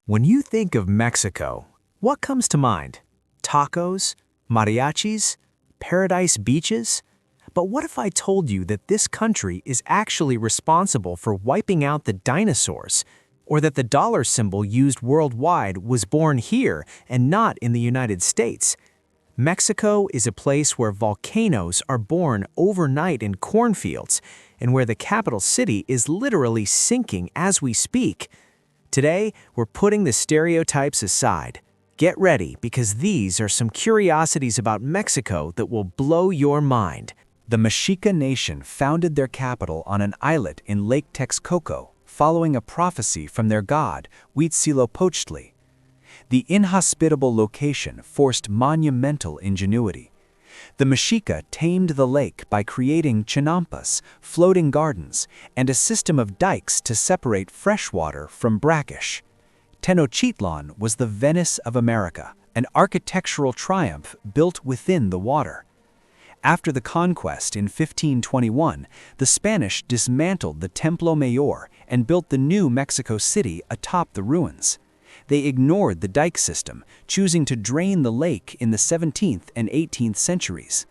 When you think of Mexico, what comes to mind? Tacos? Mariachis? Paradise beaches? But what if I told you that this country is actually responsible for wiping out the dinosaurs? Or that the dollar symbol used worldwide was born here and not in the United States? Mexico is a place where volcanoes are born overnight in cornfields and where the capital city is literally sinking as we speak. Today, we're putting the stereotypes aside. Get ready, because these are some curiosities about Mexico that will blow your mind. The Mexica nation founded their capital on an islet in Lake Texcoco, following a prophecy from their god, Huitzilopochtli. The inhospitable location forced monumental ingenuity. The Mexica tamed the lake by creating chinampas, floating gardens, and a system of dikes to separate freshwater from brackish. Tenochtitlan was the Venice of America, an architectural triumph built within the water. After the conquest in 1521, the Spanish dismantled the Templo Mayor and built the new Mexico City atop the ruins. They ignored the dike system, choosing to drain the lake in the 17th and 18th centuries.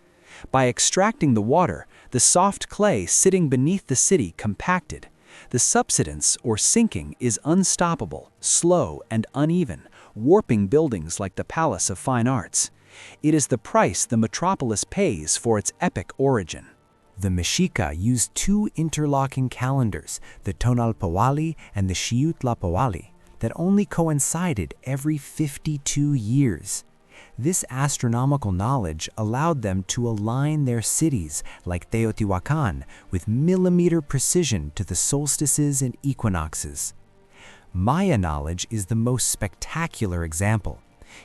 By extracting the water, the soft clay sitting beneath the city compacted. The subsidence, or sinking, is unstoppable, slow, and uneven, warping buildings like the Palace of Fine Arts. It is the price the metropolis pays for its epic origin. The Mexica used two interlocking calendars, the Tonalpohualli and the Xiuhtlapohualli, that only coincided every 52 years. This astronomical knowledge allowed them to align their cities, like Teotihuacan, with millimeter precision to the solstices and equinoxes. Maya knowledge is the most spectacular example.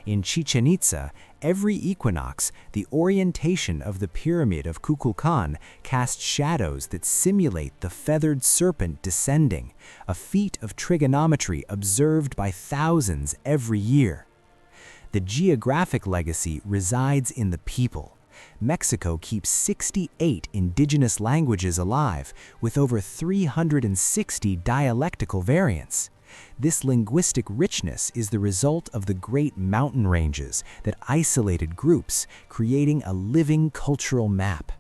In Chichen Itza, every equinox, the orientation of the pyramid of Kukulkan casts shadows that simulate the feathered serpent descending, a feat of trigonometry observed by thousands every year. The geographic legacy resides in the people. Mexico keeps 68 indigenous languages alive, with over 360 dialectical variants. This linguistic richness is the result of the great mountain ranges that isolated groups, creating a living cultural map.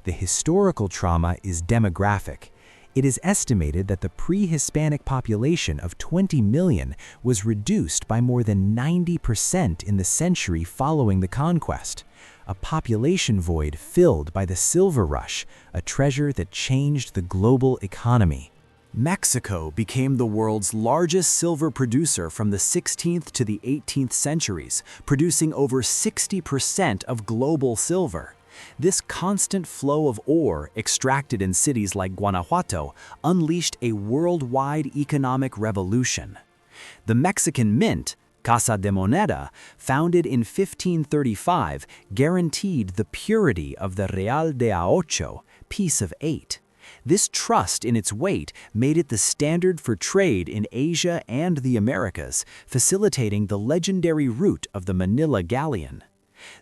The historical trauma is demographic. It is estimated that the pre-Hispanic population of 20 million was reduced by more than 90% in the century following the conquest, a population void filled by the Silver Rush, a treasure that changed the global economy. Mexico became the world's largest silver producer from the 16th to the 18th centuries, producing over 60% of global silver. This constant flow of ore extracted in cities like Guanajuato unleashed a worldwide economic revolution. The Mexican Mint, Casa de Moneda, founded in 1535, guaranteed the purity of the Real de a Ocho, piece of 8. This trust in its weight made it the standard for trade in Asia and the Americas, facilitating the legendary route of the Manila galleon.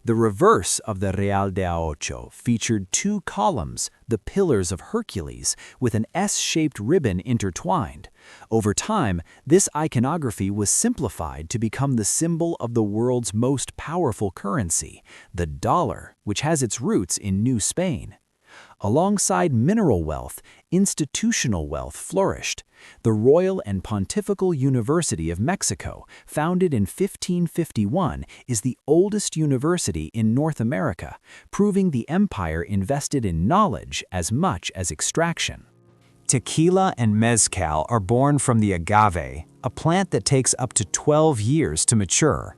The reverse of the Real de a Ocho featured two columns, the Pillars of Hercules, with an S-shaped ribbon intertwined. Over time, this iconography was simplified to become the symbol of the world's most powerful currency, the dollar, which has its roots in New Spain. Alongside mineral wealth, institutional wealth flourished. The Royal and Pontifical University of Mexico, founded in 1551, is the oldest university in North America, proving the empire invested in knowledge as much as extraction. Tequila and mezcal are born from the agave, a plant that takes up to 12 years to mature.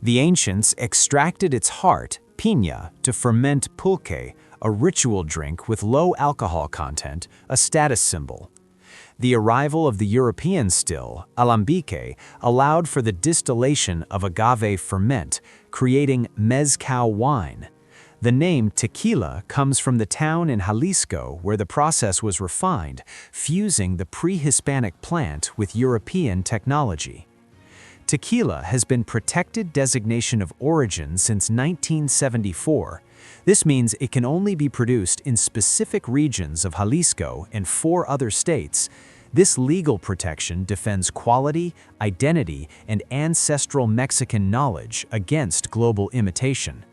The ancients extracted its heart, piña, to ferment pulque, a ritual drink with low alcohol content, a status symbol. The arrival of the European still, alambique, allowed for the distillation of agave ferment, creating mezcal wine. The name tequila comes from the town in Jalisco where the process was refined, fusing the pre-Hispanic plant with European technology. Tequila has been protected designation of origin since 1974. This means it can only be produced in specific regions of Jalisco and 4 other states. This legal protection defends quality, identity, and ancestral Mexican knowledge against global imitation.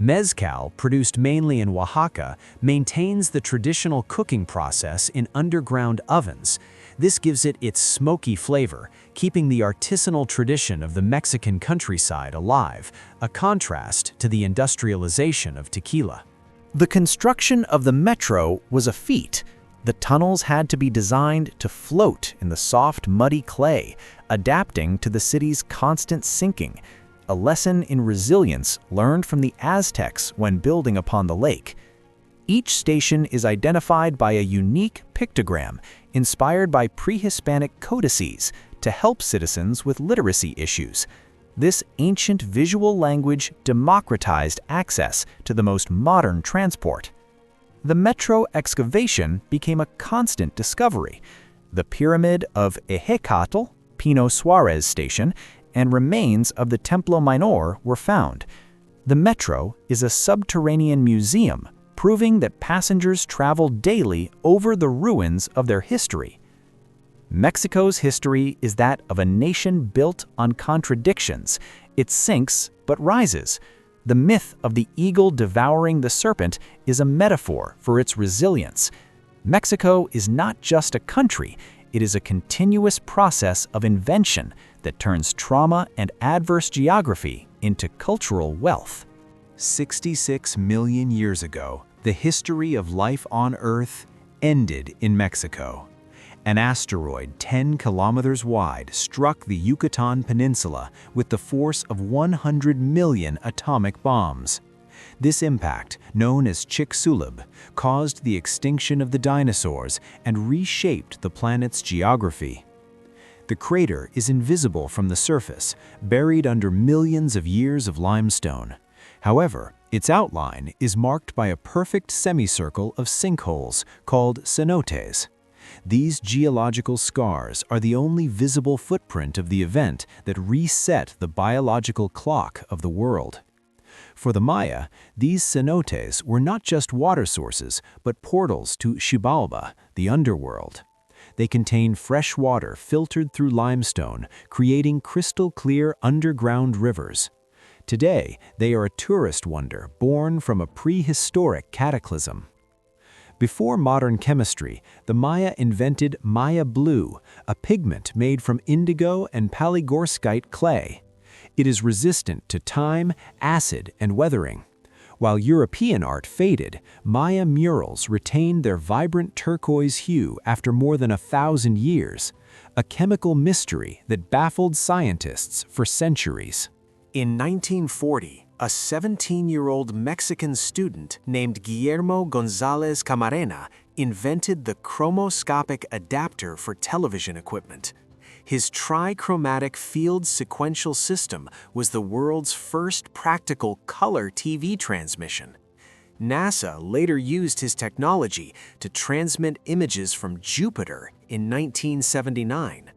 Mezcal, produced mainly in Oaxaca, maintains the traditional cooking process in underground ovens. This gives it its smoky flavor, keeping the artisanal tradition of the Mexican countryside alive, a contrast to the industrialization of tequila. The construction of the metro was a feat. The tunnels had to be designed to float in the soft, muddy clay, adapting to the city's constant sinking, a lesson in resilience learned from the Aztecs when building upon the lake. Each station is identified by a unique pictogram inspired by pre-Hispanic codices to help citizens with literacy issues. This ancient visual language democratized access to the most modern transport. The metro excavation became a constant discovery. The pyramid of Ejecatl, Pino Suarez Station, and remains of the Templo Minor were found. The metro is a subterranean museum, proving that passengers travel daily over the ruins of their history. Mexico's history is that of a nation built on contradictions. It sinks but rises. The myth of the eagle devouring the serpent is a metaphor for its resilience. Mexico is not just a country, it is a continuous process of invention that turns trauma and adverse geography into cultural wealth. 66 million years ago, the history of life on Earth ended in Mexico. An asteroid 10 kilometers wide struck the Yucatan Peninsula with the force of 100 million atomic bombs. This impact, known as Chicxulub, caused the extinction of the dinosaurs and reshaped the planet's geography. The crater is invisible from the surface, buried under millions of years of limestone. However, its outline is marked by a perfect semicircle of sinkholes called cenotes. These geological scars are the only visible footprint of the event that reset the biological clock of the world. For the Maya, these cenotes were not just water sources, but portals to Xibalba, the underworld. They contain fresh water filtered through limestone, creating crystal-clear underground rivers. Today, they are a tourist wonder born from a prehistoric cataclysm. Before modern chemistry, the Maya invented Maya blue, a pigment made from indigo and palygorskite clay. It is resistant to time, acid, and weathering. While European art faded, Maya murals retained their vibrant turquoise hue after more than 1,000 years, a chemical mystery that baffled scientists for centuries. In 1940, a 17-year-old Mexican student named Guillermo González Camarena invented the chromoscopic adapter for television equipment. His trichromatic field sequential system was the world's first practical color TV transmission. NASA later used his technology to transmit images from Jupiter in 1979.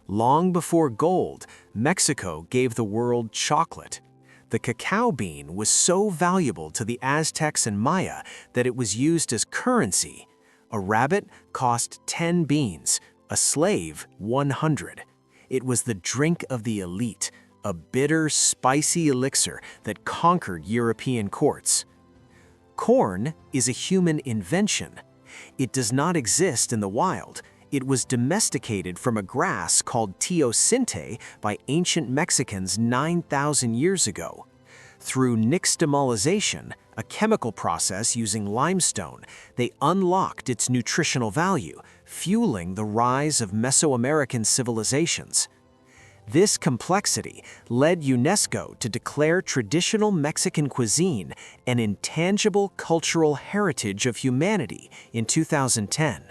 Long before gold, Mexico gave the world chocolate. The cacao bean was so valuable to the Aztecs and Maya that it was used as currency. A rabbit cost 10 beans, a slave 100. It was the drink of the elite, a bitter, spicy elixir that conquered European courts. Corn is a human invention. It does not exist in the wild. It was domesticated from a grass called teosinte by ancient Mexicans 9,000 years ago. Through nixtamalization, a chemical process using limestone, they unlocked its nutritional value, fueling the rise of Mesoamerican civilizations. This complexity led UNESCO to declare traditional Mexican cuisine an intangible cultural heritage of humanity in 2010.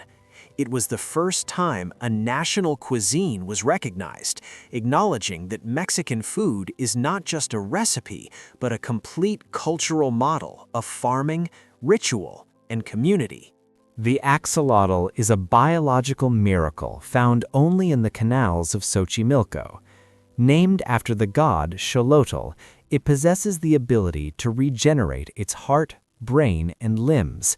It was the first time a national cuisine was recognized, acknowledging that Mexican food is not just a recipe, but a complete cultural model of farming, ritual, and community. The axolotl is a biological miracle found only in the canals of Xochimilco. Named after the god Xolotl, it possesses the ability to regenerate its heart, brain, and limbs.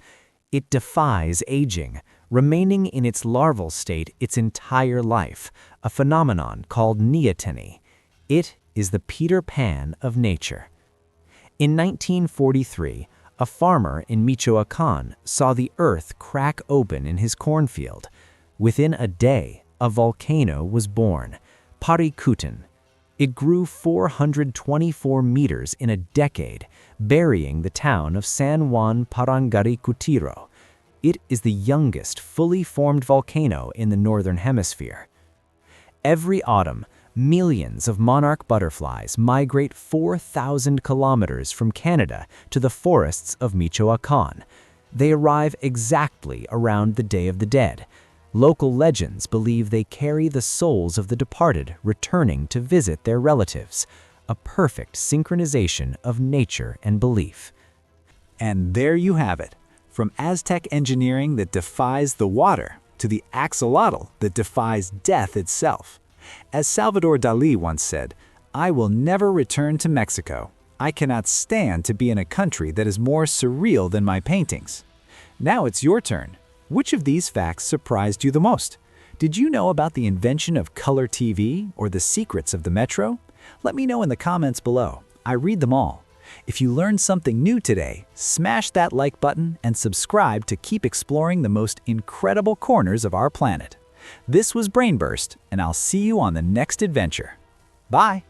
It defies aging, remaining in its larval state its entire life, a phenomenon called neoteny. It is the Peter Pan of nature. In 1943, a farmer in Michoacán saw the earth crack open in his cornfield. Within a day, a volcano was born, Paricutin. It grew 424 meters in a decade, burying the town of San Juan Parangaricutiro. It is the youngest fully formed volcano in the Northern Hemisphere. Every autumn, millions of monarch butterflies migrate 4,000 kilometers from Canada to the forests of Michoacán. They arrive exactly around the Day of the Dead. Local legends believe they carry the souls of the departed returning to visit their relatives, a perfect synchronization of nature and belief. And there you have it. From Aztec engineering that defies the water to the axolotl that defies death itself. As Salvador Dalí once said, "I will never return to Mexico. I cannot stand to be in a country that is more surreal than my paintings." Now it's your turn. Which of these facts surprised you the most? Did you know about the invention of color TV or the secrets of the metro? Let me know in the comments below. I read them all. If you learned something new today, smash that like button and subscribe to keep exploring the most incredible corners of our planet. This was Brainburst, and I'll see you on the next adventure. Bye!